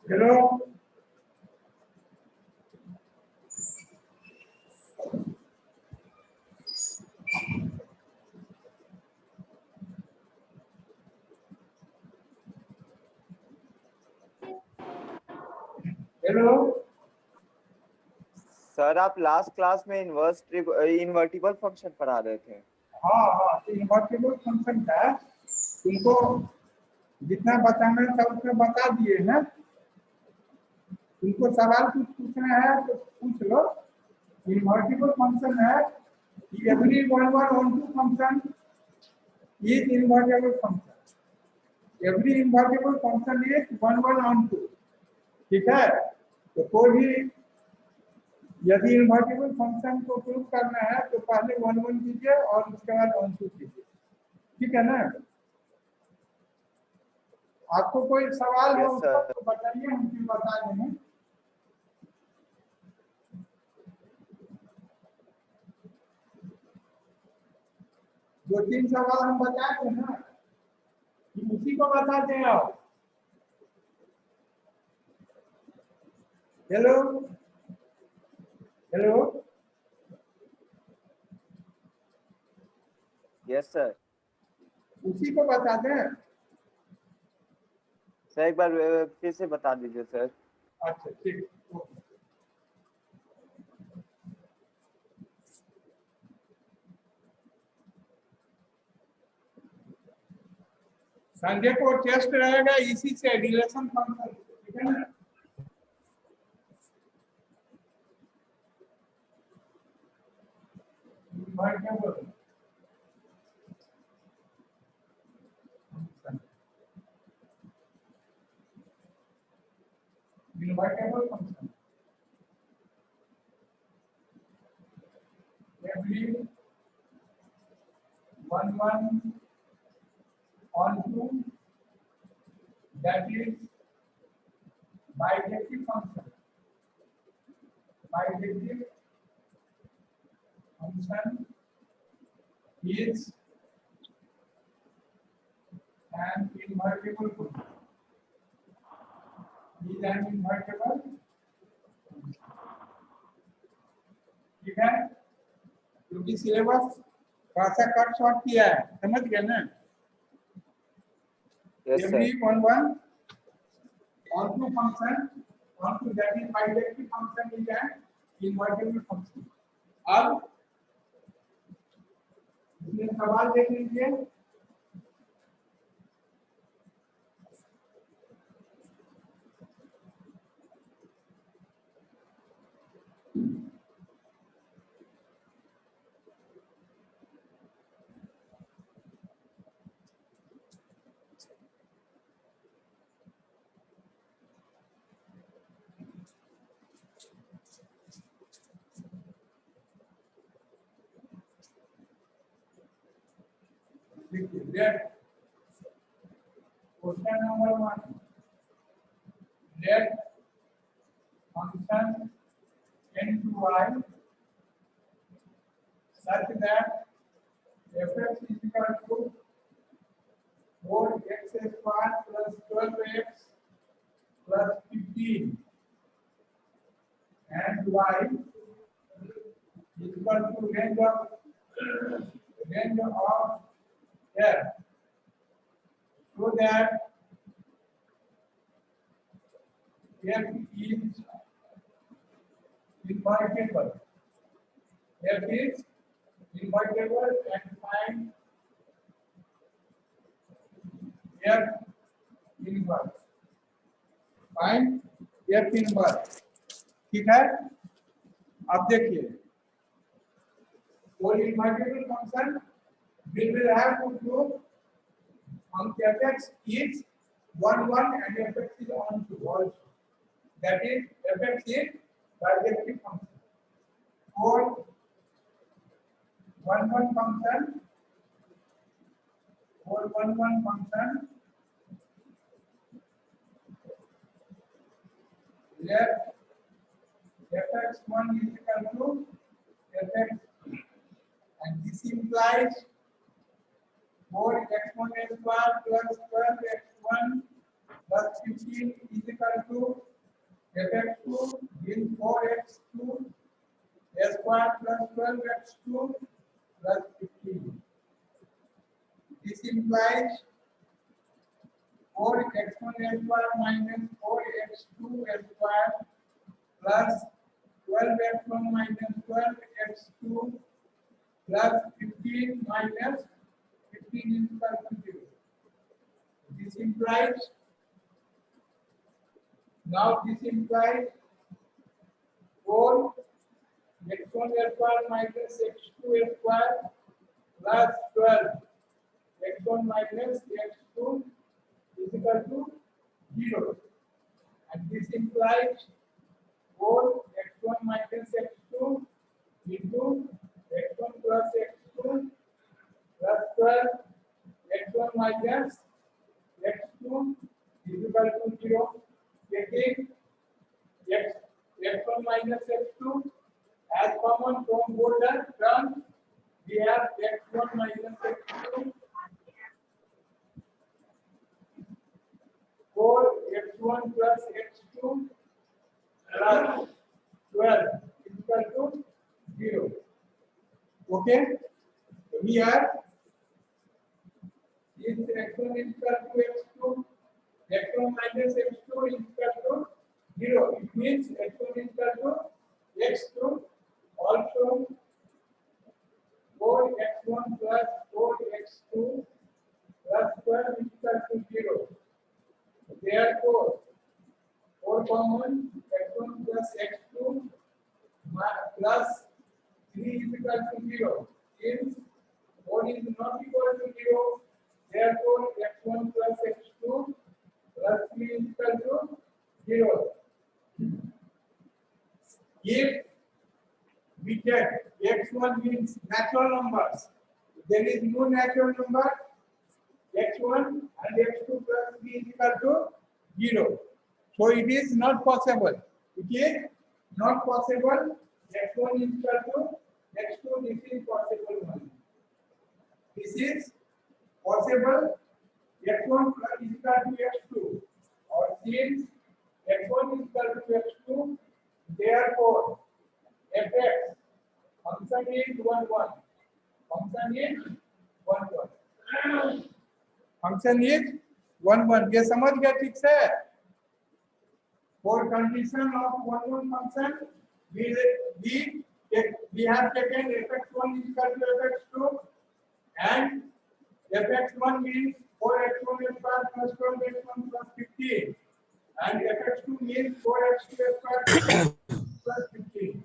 Hello hello sir आप last class में invertible function पढ़ा रहे थे। हाँ हाँ, तो इन्वर्टिबल फंक्शन का तुमको जितना बताना था उतना बता दिए ना। तुमको सवाल कुछ पूछना है तो पूछ लो। इन्वर्टिबल फंक्शन है कि every one one onto function is invertible function. Every invertible function is one one onto. ठीक है, तो कोई भी यदि इन्वर्टिबल फंक्शन को प्रूव करना है तो पहले वन वन कीजिए और उसके बाद ऑन टू कीजिए। ठीक है ना। आपको कोई सवाल हो यस सर। तो बताइए, हम फिर बता देंगे। दो तीन सवाल हम बताए थे ना, कि उसी को बता दें आप। Hello hello yes sir. उसी को बता दें। सर एक बार फिर से बता दीजिए सर। अच्छा ठीक। संडे को टेस्ट रहेगा इसी से, रिलेशन फंक्शन। ठीक है ना। Invertible function every one one on two, that is bijective function. Bijective function is an invertible function. Is an invertible function. ठीक है, क्योंकि सिलेबस खासा कट शॉर्ट किया है, समझ गए ना। Yes sir. every one one on two function on two, that is bijective function is an invertible function. अब इसमें सवाल देख लीजिए। Let question number one. Let function n to y such that f(x) is equal to 4x square plus 12x plus 15 and y is equal to range of f, so that f is invertible. F is invertible and find f inverse. Find f inverse. ठीक है, अब देखिए, कोई invertible function will have to prove fx is 1 1 and fx is on 2 also. That is fx is bijective function. For 1 1 function, let fx1 is equal to fx, and this implies 4x1 square plus 12x1 plus 15 is equal to in 4x2 square plus 12x2 plus 15. This implies 4x1 square minus 4x2 square plus 12x1 minus 12x2 plus 15 minus 15 is equal to 0. This implies, now this implies 4 x1 square minus x2 square plus 12 x1 minus x2 is equal to 0. And this implies 4 x1 minus x2 into x1 plus x2 plus 12 x1 minus x2 is equal to 0. Taking x1 minus x2 as common from both the terms, we have x1 minus x2 4 x1 plus x2 plus 12 is equal to 0. Okay, we have this x1 is equal to x2, x1 minus x2 is equal to 0. It means x1 is equal to x2, also 4x1 plus 4x2 plus 12 is equal to 0. Therefore, 4 common x1 plus x2 plus 3 is equal to 0. Since 4 is not equal to 0, therefore x1 plus x2 plus 3 is equal to 0. If we check x1 means natural numbers, there is no natural number, x1 and x2 plus 3 is equal to 0. So it is not possible. It is not possible. x1 is equal to x2. This is possible one. This is possible. x1 plus is equal to x2. Or since x1 is equal to x2, therefore fx function is 1 1. Function is 1 1. Function is 1 1. ये समझ गया ठीक से? For condition of 1 1 function, we have taken fx1 is equal to fx2, and fx1 means 4x1 square plus 12x1 plus 15, and fx2 means 4x2 square plus 15.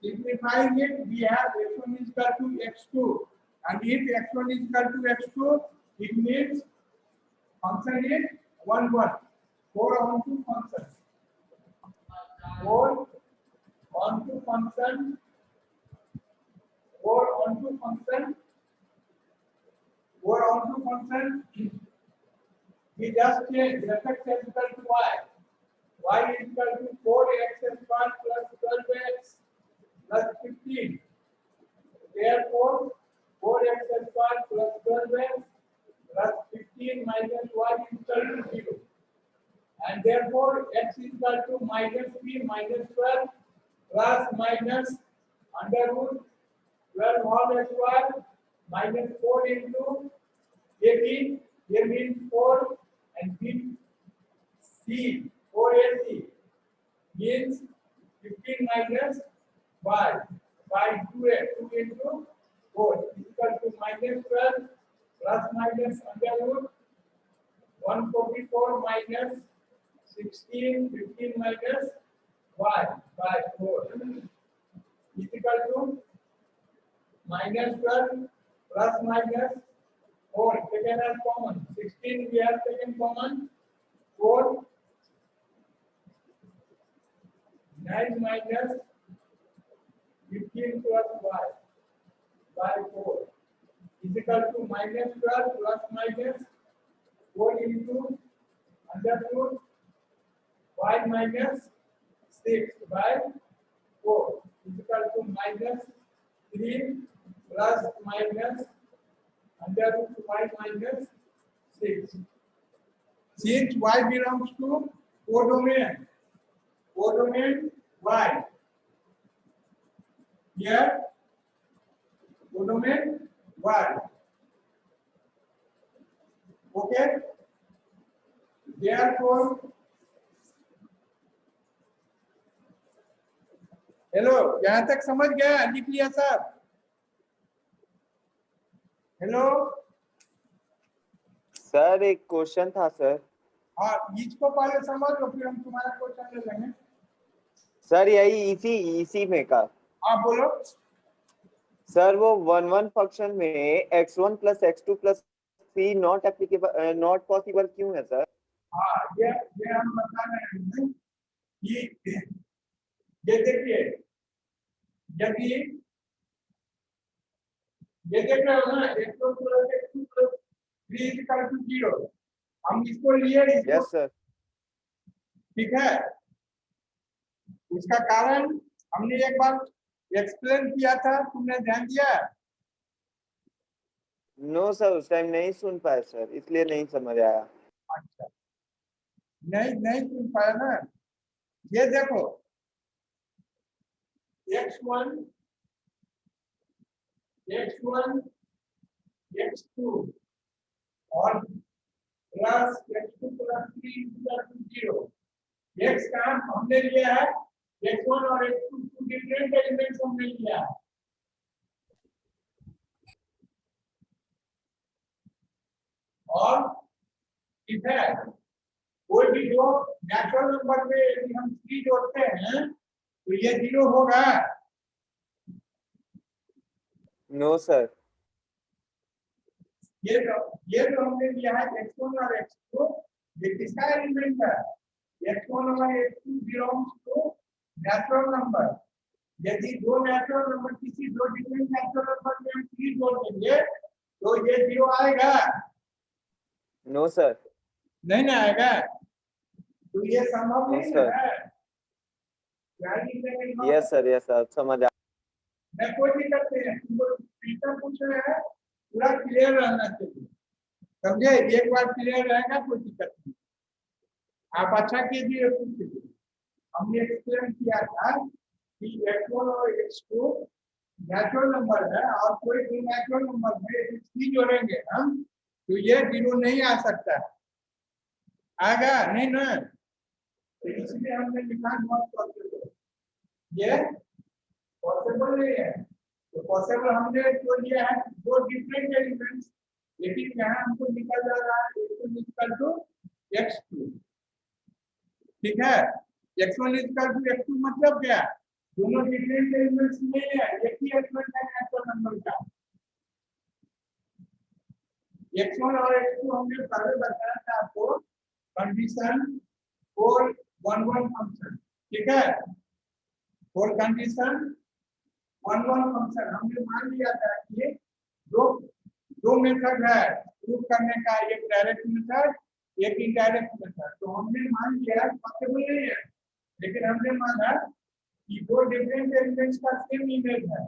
Simplifying it, we have x1 is equal to x2, and if x1 is equal to x2, it means function is 1 1. 4 on 2 function. 4 on 2 function. 4 on 2 function. 4 on 2 function. We just change fx is equal to y. Y is equal to 4x square plus 12x plus 15. Therefore, 4x square plus 12x plus 15 minus y is equal to 0. And therefore, x is equal to minus 3 minus 12 plus minus under root 12 whole square minus 4 into 18. Here means 4 and b c 4ac means 15 minus y by 2 into 4 is equal to minus 12 plus minus under root 144 minus 16 15 minus y by 4 is equal to minus 12 plus minus 4 taken as common. 16 we have taken common. 4 9 minus 15 plus y by 4 is equal to minus 12 plus minus 4 into under root y minus 6 by 4 is equal to minus 3 plus minus under root y minus 6. Since y belongs to codomain, codomain y here codomain y okay therefore hello यहां तक समझ गया लिख लिया सब hello sir एक question था sir. हाँ इसको पहले समझ लो फिर हम तुम्हारा क्वेश्चन ले लेंगे सर यही इसी इसी में का आप बोलो सर वो 1 1 फंक्शन में x1 plus x2 plus 3 not applicable not possible क्यों है सर? हाँ ये हम बता रहे हैं कि ये देखिए यदि ये देख रहे हो ना x1 plus x2 plus 3 equal to 0 हम इसको लिए इसको यस सर। ठीक है उसका कारण हमने एक बार एक्सप्लेन किया था तुमने ध्यान दिया नो सर उस टाइम नहीं सुन पाए सर इसलिए नहीं समझ आया। अच्छा नहीं नहीं सुन पाया ना ये देखो x1 x2 और plus x2 plus 3 equal to 0 x का हमने लिया है x1 और x2 टू डिफरेंट एलिमेंट्स हमने लिया है और ठीक है कोई भी दो नेचुरल नंबर में यदि हम 3 जोड़ते हैं तो ये 0 होगा नो सर। ये जो हमने लिया है x1 और x2 ये किसका एलिमेंट है x1 और x2 belongs to natural number यदि दो नेचुरल नंबर किसी दो डिफरेंट नेचुरल नंबर में हम 3 जोड़ देंगे तो ये 0 आएगा नो सर। नहीं ना आएगा तो ये संभव नहीं सर है यस सर समझ आ मैं कोई दिक्कत नहीं है तुमको टीचर पूछ रहे हैं पूरा क्लियर रहना चाहिए समझे एक बार क्लियर रहेगा कोई दिक्कत नहीं आप अच्छा कीजिए पूछ लीजिए हमने एक्सप्लेन किया था कि x1 और x2 नेचुरल नंबर है और कोई भी नेचुरल नंबर में 3 जोड़ेंगे हम तो ये 0 नहीं आ सकता है आएगा नहीं ना तो इसलिए हमने लिखा नॉट पॉसिबल ये पॉसिबल नहीं है तो पॉसिबल हमने जो लिया है दो डिफरेंट एलिमेंट्स लेकिन यहाँ हमको निकल जा रहा है x1 इक्वल टू x2 ठीक है x1 इक्वल टू x2 मतलब क्या दोनों डिफरेंट एलिमेंट्स नहीं है एक ही एलिमेंट है नेचुरल नंबर का x1 और x2 हमने पहले बताया था आपको कंडीशन फॉर 1 1 फंक्शन ठीक है फॉर कंडीशन 1 1 फंक्शन हमने मान लिया था कि दो मेथड है प्रूव करने का एक डायरेक्ट मेथड एक इनडायरेक्ट मेथड तो हमने मान लिया पॉसिबल नहीं है लेकिन हमने माना कि दो डिफरेंट एलिमेंट्स का सेम इमेज है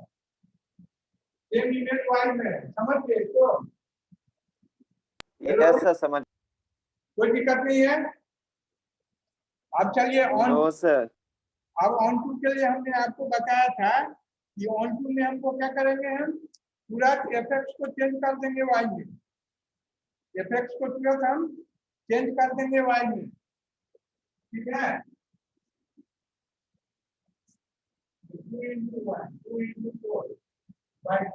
सेम इमेज वाइज है समझ गए तो यस सर समझ कोई दिक्कत नहीं है अब चलिए ऑन नो सर अब ऑन टू के लिए हमने आपको बताया था कि ऑन टू में हमको क्या करेंगे हम पूरा एफएक्स को चेंज कर देंगे वाई में एफएक्स को तुरंत हम चेंज कर देंगे वाई में ठीक है 2 into 1 2 into 4 by 2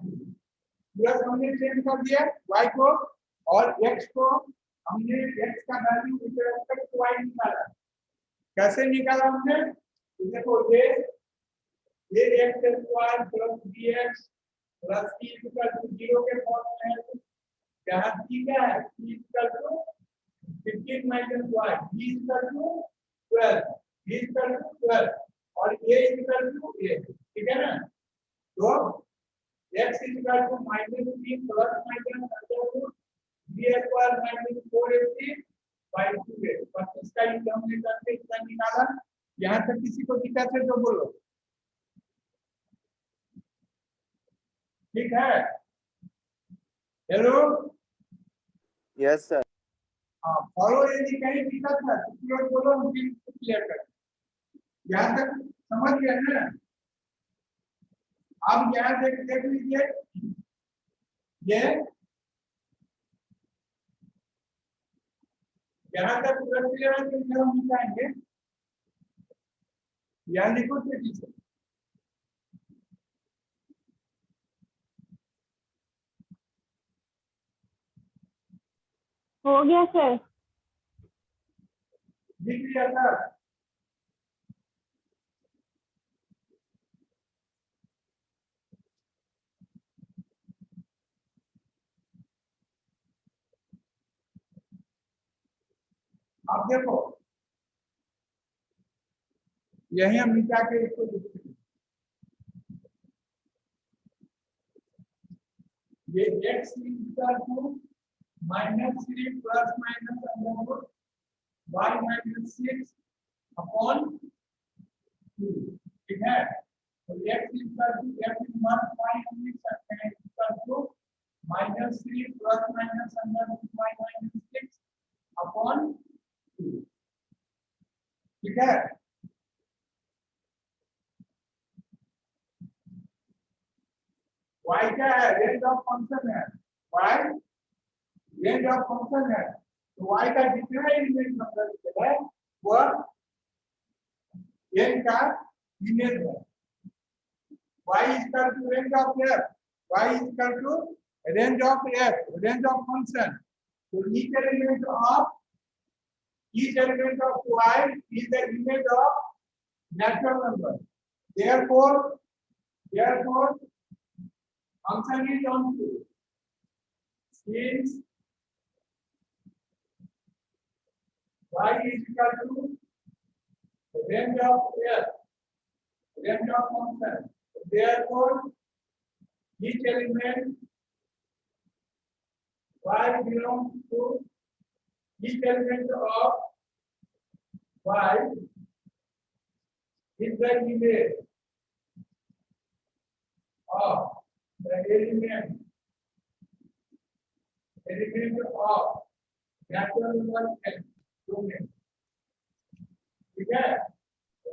तुरंत हमने चेंज कर दिया y को और x को हमने x का value with respect to y निकाला कैसे निकाला हमने देखो ये x square plus bx plus c equal to 0 के फॉर्म में है यहाँ c क्या है c equal to 15 minus y b equal to 12 b equal to 12 और a इक्वल टू a ठीक है ना तो x equal to -3 plus minus b square minus 4ac by 2a बस इसका हमने करके इसका निकाला यहाँ तक किसी को दिक्कत है तो बोलो ठीक है हेलो यस सर हाँ फॉलो यदि कहीं दिक्कत है तो बोलो हम क्लियर कर यहाँ तक समझ गए ना? अब यहाँ देख लीजिए, ये यहाँ तक पूरा क्लियर है कि हम निकालेंगे, यहाँ लिखो तेजी से। हो गया सर। लिख लिया सर? अब देखो, यही हम मिटा के इसको लिखते हैं। ये x equal to -3 plus minus under root y minus 6 upon 2, ठीक है? तो x equal to f inverse y हम लिख सकते हैं equal to -3 plus minus under root y minus 6 upon 2, ठीक है? y क्या है? रेंज ऑफ फंक्शन है। y रेंज ऑफ फंक्शन है, तो y का जितना एलिमेंट मतलब है वह n का इमेज है। y is equal to range of f, y is equal to range of f, range of function. So each element of y is the image of natural number. Therefore function is onto, since y is equal to range of f, range of function. Therefore each element y belongs to each element of y is the image of the element of natural number n domain, ठीक है?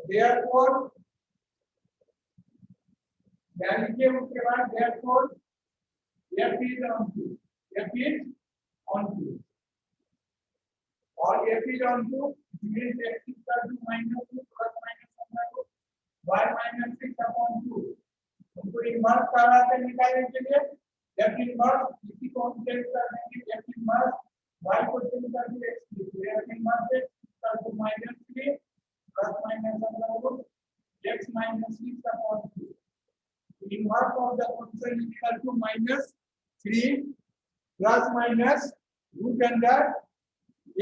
Therefore यानी कि उसके बाद therefore f is onto और f is onto means x is equal to -2 plus minus under root y minus 6 upon 2, उनको inverse करना है निकालने के लिए f इन्वर्स इसी को हम चेंज कर देंगे, f इन्वर्स y को चेंज कर देंगे x की, f inverse x equal to -3 plus minus under root x minus 6 upon 2, inverse of the function is equal to -3 plus minus root under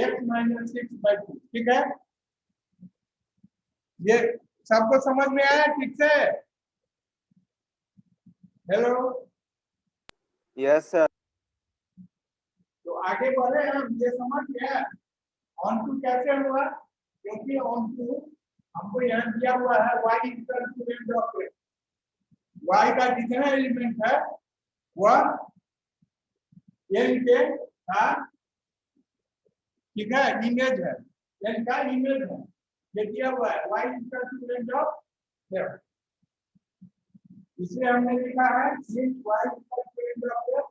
x minus 6 by 2, ठीक है? ये सबको समझ में आया ठीक से? Hello, yes sir. तो आगे बढ़े हम, ये समझ गया ऑन टू कैसे हुआ? क्योंकि ऑन टू हमको यहाँ दिया हुआ है y equal to range of f, y का जितना एलिमेंट है वह n के का, ठीक है, इमेज है, n का इमेज है, ये दिया हुआ है y equal to range of f, इसलिए हमने लिखा है since y equal to range of f,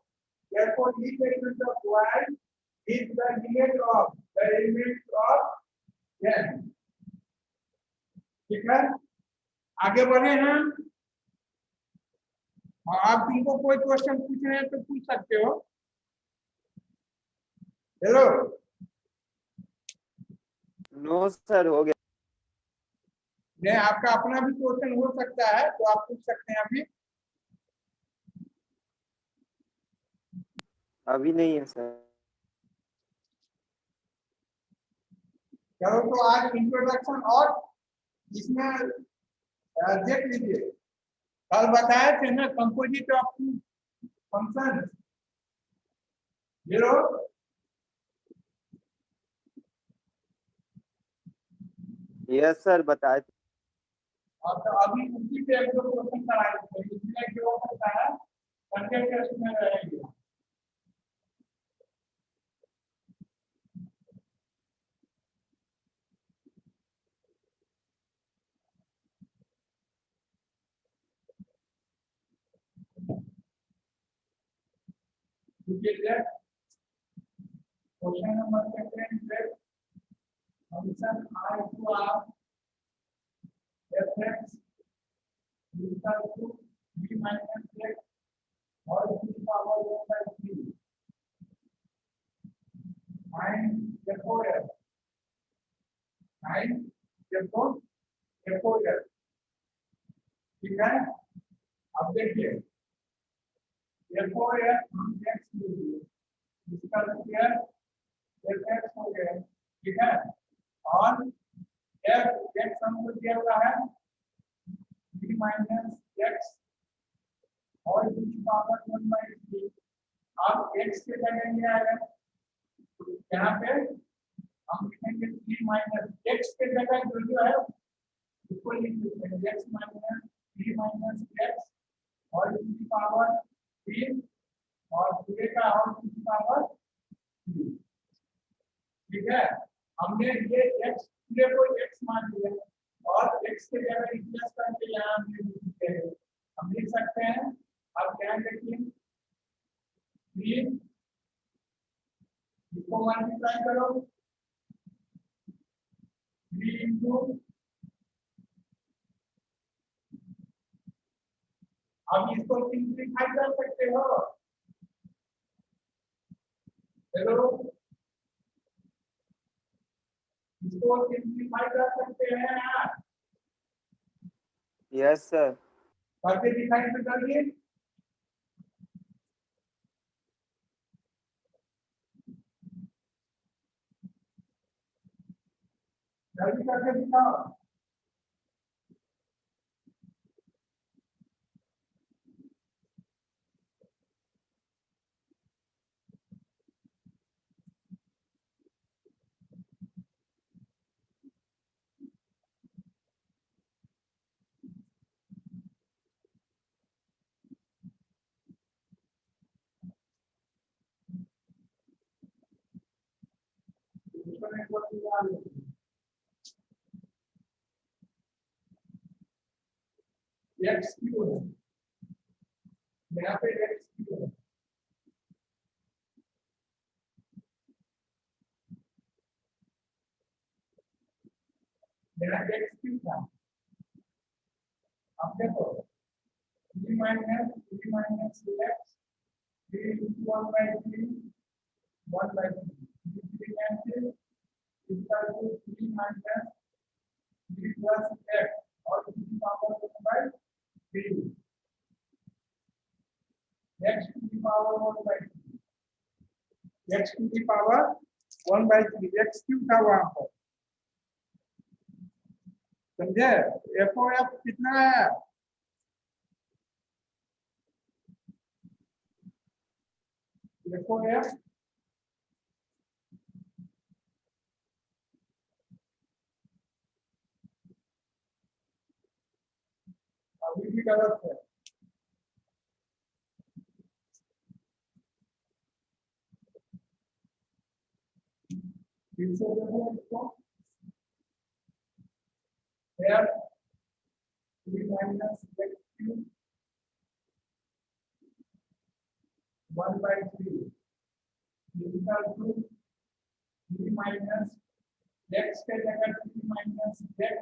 therefore each element of y is the image of the element of n, ठीक है? आगे बढ़े हम, और आप तुमको कोई क्वेश्चन पूछना है तो पूछ सकते हो। हेलो, नो सर, हो गया। नहीं आपका अपना भी क्वेश्चन हो सकता है तो आप पूछ सकते हैं अभी। अभी नहीं है सर। चलो तो आज इंट्रोडक्शन और इसमें देख लीजिए, कल बताए थे ना कंपोजिट ऑफ टू फंक्शन, जीरो यस सर, बताए थे। और तो अभी उसी पे एक दो क्वेश्चन कराए थे, इसमें जो हो सकता है संडे टेस्ट में रहेंगे। get that? Question number second is function I to R fx equal to b minus x all to the power 1 by 3 and therefore ठीक है। अब देखिए therefore हम x लीजिए इसका स्क्वायर fx हो गया, ठीक है। और f x हमको दिया हुआ है b minus x और टू द पावर 1 by 3। अब x के जगह ये आएगा यहाँ पे हम लिखेंगे 3 minus x के जगह जो है उसको लिख देते हैं x minus 3 minus x और टू द पावर 3 और पूरे का और टू द पावर 3, ठीक है। हमने ये x पूरे को x मान लिया और x के जगह रिप्लेस करके यहाँ हमने हम लिख सकते हैं। अब क्या देखिए 3 इसको मल्टीप्लाई करो 3 इंटू अब इसको सिंप्लीफाई कर सकते हो। हेलो इसको सिंप्लीफाई कर सकते हैं यार। Yes sir. करके दिखाई तो करिए। जल्दी करके दिखाओ। एक्स क्यू है यहाँ पे एक्स क्यू है मेरा एक्स क्यू था। अब देखो 3 minus x 3 into 1 by 3 1 by 3 3 cancel equal to 3 minus 3 plus x और 3 power 1 by 3 x to the power 1 by 3 x to the power 1 by 3 x cube था वहां पर, समझे। एफ ओ एफ कितना है एफ ओ एफ अभी भी गलत है। फिर से देखो इसको f 3 minus x cube 1 by 3 equal to 3 minus x के जगह 3 minus x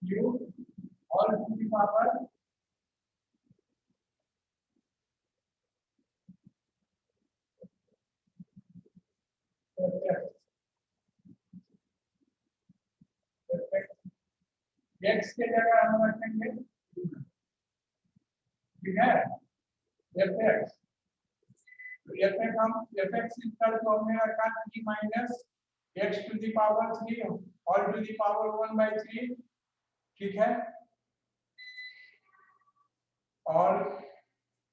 cube और टू द पावर x के जगह हम रखेंगे, ठीक है, fx तो fx हम fx इक्वल टू हमने रखा 3 minus x to the power 3 और to the power 1 by 3, ठीक है। और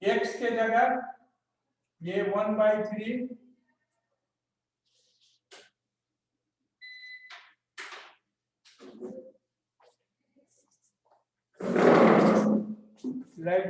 x के जगह ये 1 by 3 like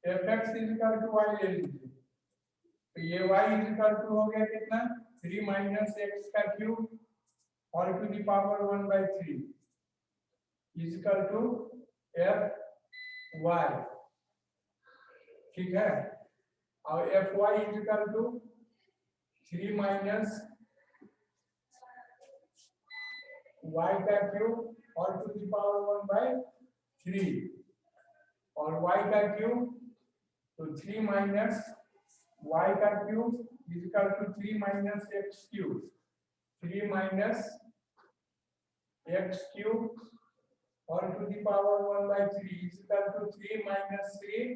f x equal to y ले लीजिए, तो ये y इजिकल टू हो गया कितना 3 माइनस एक्स का cube all to the power 1/3 is equal to f y, ठीक है। और f y equal to 3 minus y का cube all to the power 1/3 और y का क्यूब तो 3 माइनस y का cube equal to 3 minus x cube, 3 minus x cube और to the power 1/3 is equal to 3 minus 3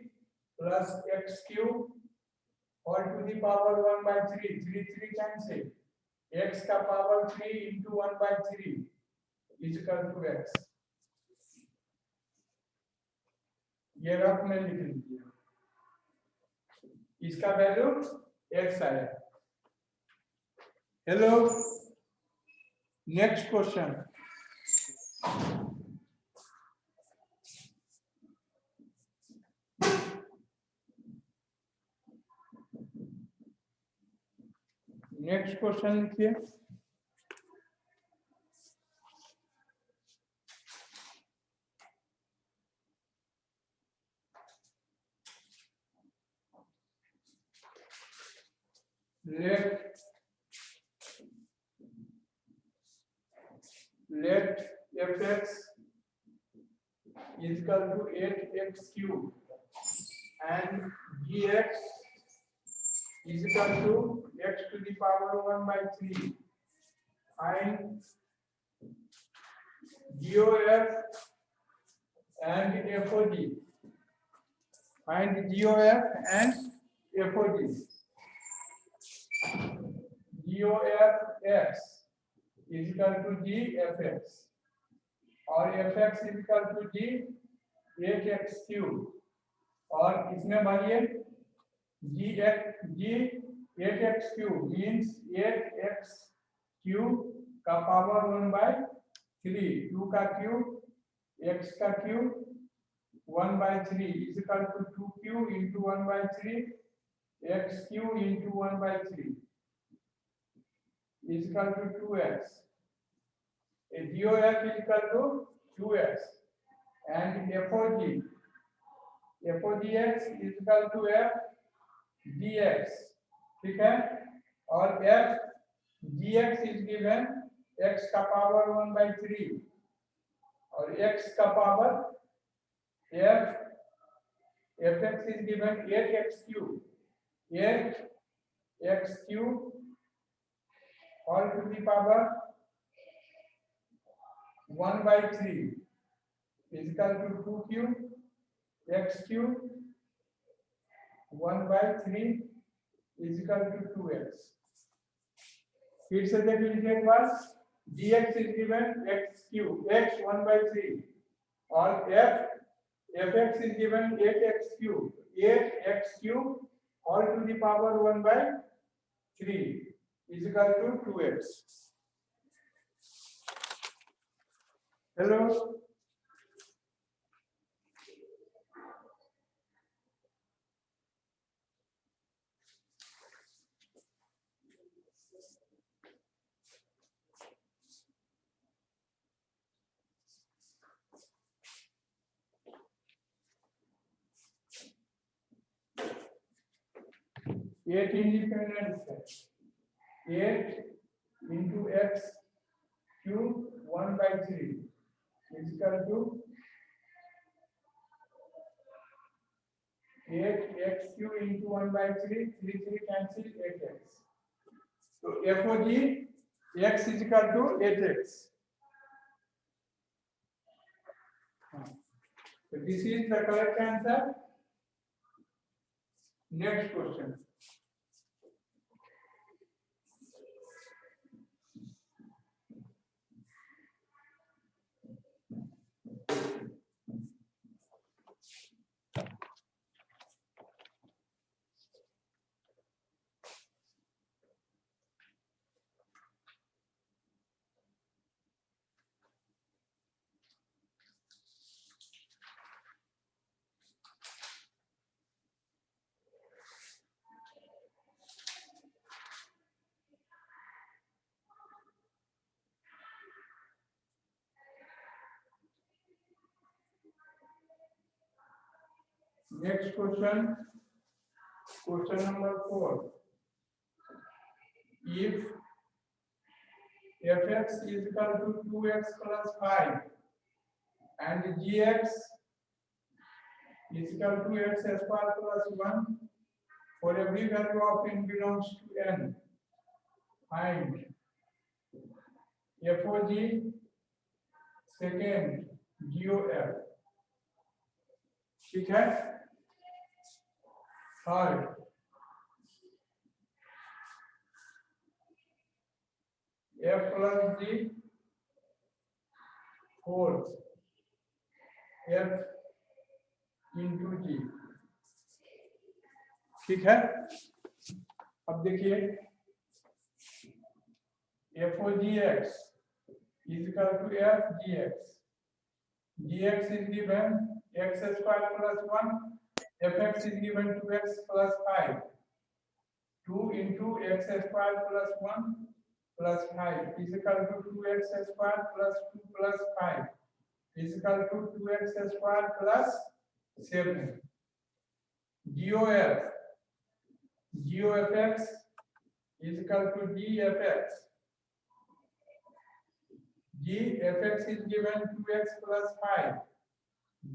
plus x cube और to the power 1/3, 3 cancel, x का power 3 into 1/3 is equal to x। ये rough में लिख लीजिए, इसका value x आया। Hello, next question. Next question लिखिए। let fx is equal to 8x cube and gx is equal to x to the power 1/3 and GOF and FOG and GOF and FOG GOFX is equal to GFX और FX is equal to G8x cube और इसमें भरिए G8x cube means 8x cube का power 1/3, 2 का cube x का cube 1/3 is equal to 2q into 1/3 x cube into 1/3 is equal to 2x. A GOF is equal to 2x and FOGX is equal to f dx, ठीक है। और f gx is given x का power 1/3 और x का power f fx is given 8x cube, 8x cube all to the power 1/3 is equal to 2q x cube 1/3 is equal to 2x। फिर से देख लीजिए एक बार, dx is given x cube x 1/3 और fx is given 8x cube 8x cube all to the power 1/3 is equal to 2x। Hello, eight independent है, 8 into x cube 1/3 is equal to 8x cube into 1/3, 3 cancel 8x, so FOG x is equal to 8x। So this is the correct answer। Next question। Next question, question number 4. If fx is equal to 2x plus 5 and gx is equal to x square plus 1 for every value of n belongs to n, find FOG, second GOF. ठीक है, third F plus G, fourth F into G. ठीक है, अब देखिए FOGX is equal to FGX. Gx is given x square plus 1, fx is given 2x plus 5. 2 into x square plus 1 plus 5 is equal to 2x square plus 2 plus 5 is equal to 2x square plus 7. GOFX is equal to GFX. GFX is given 2x plus 5.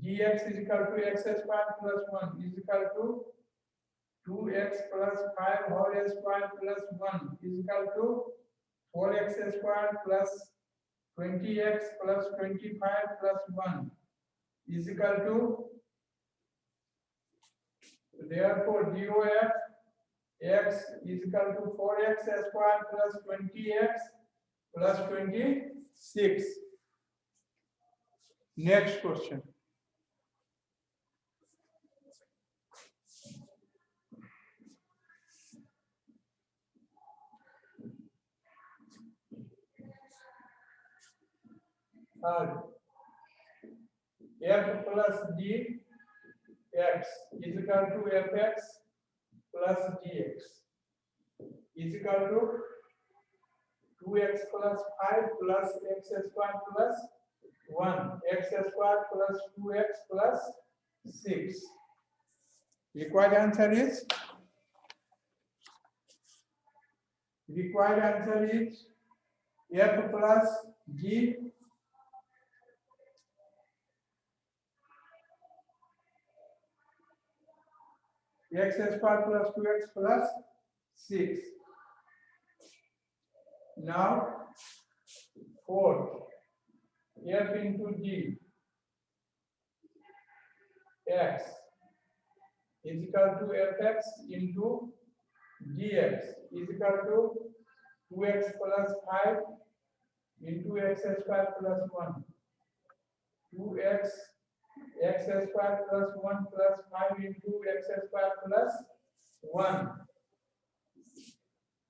Gx is equal to x square plus 1 is equal to 2x plus 5 whole square plus 1 is equal to 4x square plus 20x plus 25 plus 1 is equal to, therefore GOF x is equal to 4x square plus 20x plus 26. Next question. F plus G x is equal to fx plus gx is equal to 2x plus 5 plus x square plus 1, x square plus 2x plus 6. Required answer is F plus G x square plus 2x plus 6. Now, fourth, F into G x is equal to fx into gx is equal to 2x plus 5 into x square plus 1. 2x x square plus 1 plus 5 into x square plus 1.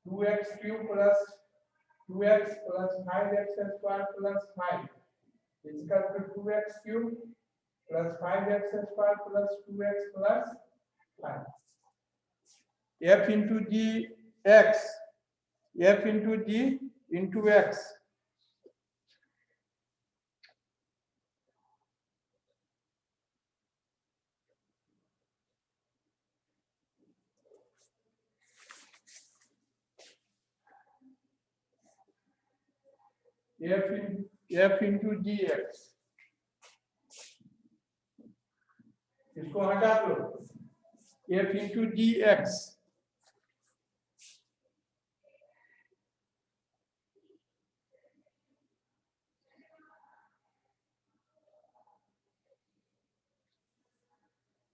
2x cube plus 2x plus 5x square plus 5 is equal to 2x cube plus 5x square plus 2x plus 5. F into G x, F into G into x. F into gx, इसको हटा दो, f into gx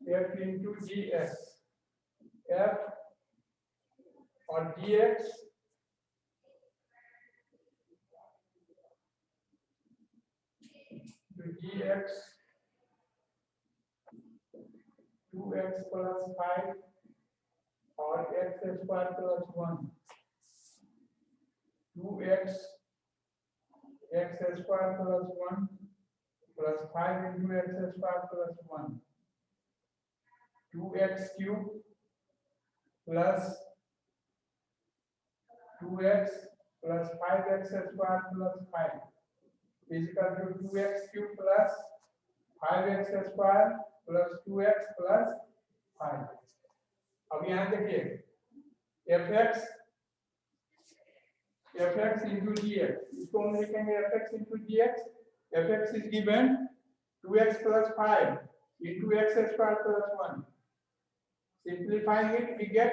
f into gx, f और gx gx 2x plus 5 और x square plus 1, 2x x square plus 1 plus 5 into x square plus 1, 2x cube plus 2x plus 5x square plus 5 is equal to 2x cube plus 5x square plus 2x plus 5। अब यहाँ देखिए fx into dx, इसको हम लिखेंगे fx into dx। fx is given 2x plus 5 into x square plus 1। Simplifying it, we get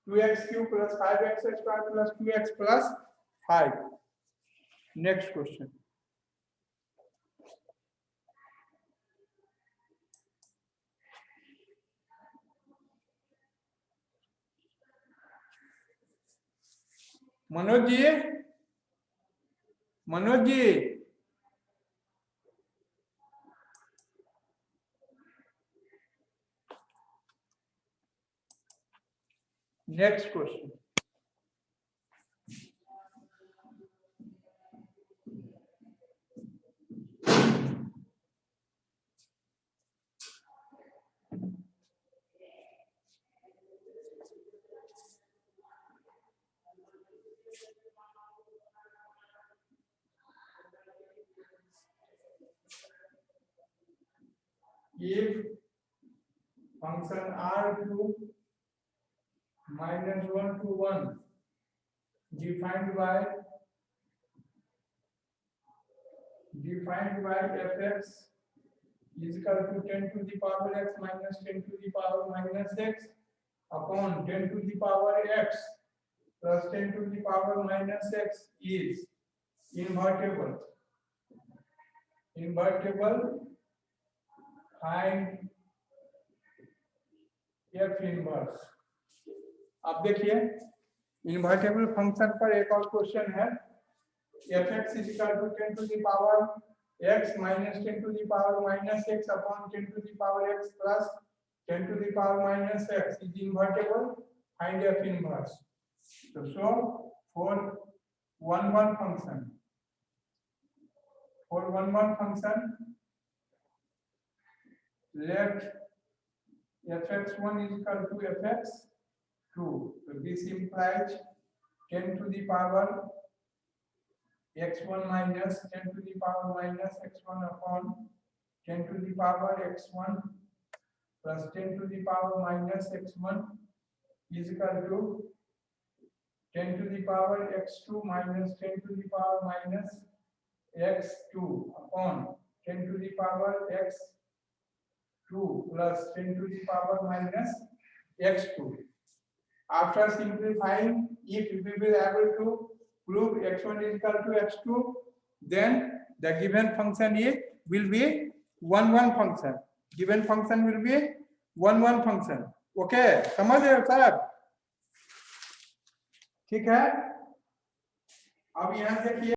2x cube plus 5x square plus 2x plus 5। Next question. Manoj ji, Manoj ji, next question. If function r2 minus 1 to 1 defined by fx is equal to 10 to the power x minus 10 to the power minus x upon 10 to the power x plus 10 to the power minus x is invertible, find f inverse। अब देखिए invertible function पर एक और question है। fx is equal to 10 to the power x minus 10 to the power minus x upon 10 to the power x plus 10 to the power minus x is invertible, find f inverse। So for 1 1 function, let fx1 is equal to fx2। So this implies 10 to the power x1 minus 10 to the power minus x1 upon 10 to the power x1 plus 10 to the power minus x1 is equal to 10 to the power x2 minus 10 to the power minus x2 upon 10 to the power x2 plus 10 to the power minus x2। After simplifying, if we will be able to prove x1 is equal to x2, then the given function will be 1 1 function। Given function will be 1 1 function। Okay, समझ रहे हो साहब? ठीक है। अब यहाँ देखिए